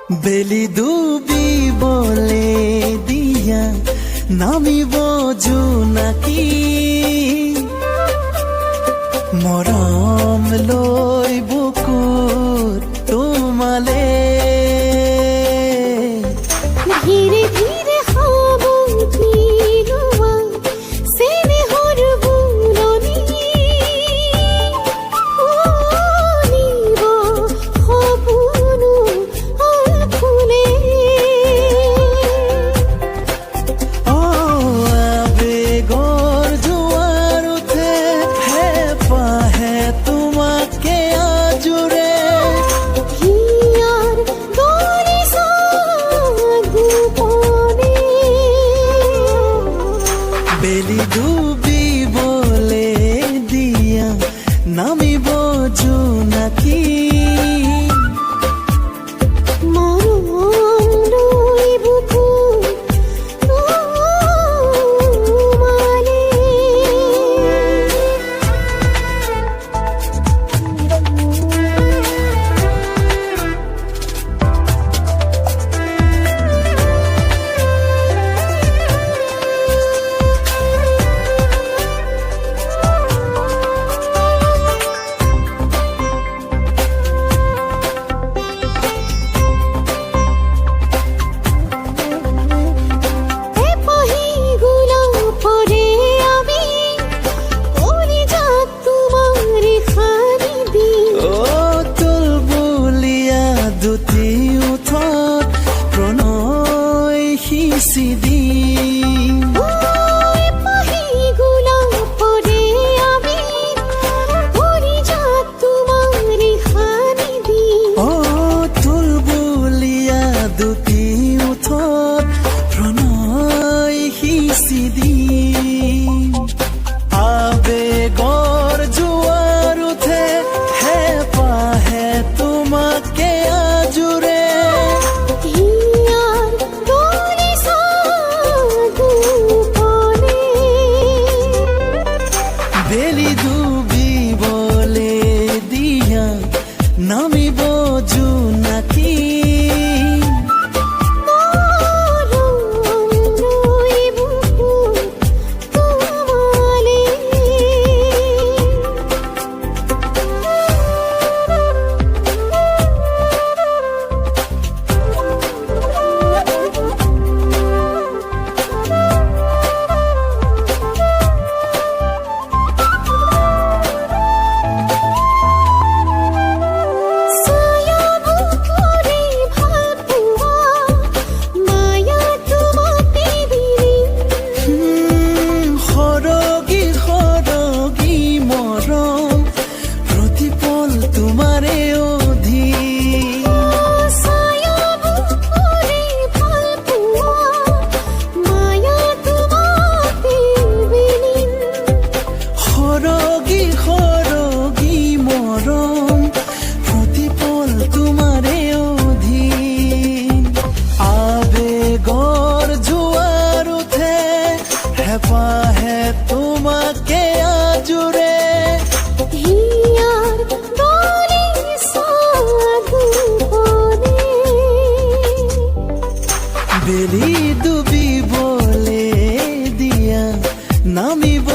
বেলি ডুবিবলে দিয়া নামিব জোনাকী মৰম লৈ বুকুত তোমালে ধীৰে ধীৰে হব নিৰুৱা চেনেহৰ বুৰনি নিব সপোনো ফুলে আবেগৰ জোৱাৰ উঠে হেঁপাহে তোমাকে আজোৰে হিয়াৰ দৰে গোপনে বেলি ডুবিবলে দিয়া নামিব জোনাকী মৰম লৈ বুকুত তোমালে দুটি উঠত প্ৰণয় সিঁচি তুলবুলীয়া দুটি উঠত প্ৰণয় সিঁচি আবেগৰ জোৱাৰ উঠে হেঁপাহে তোমাকে আজোৰে বেলি ডুবিবলে দিয়া নামিব জোনাকী সৰগী মৰম প্ৰতিপল তোমাৰে অধীন আবেগৰ জোৱাৰ উঠে হেঁপাহে তোমাকে আজোৰে বেলি ডুবিবলে দিয়া নামিব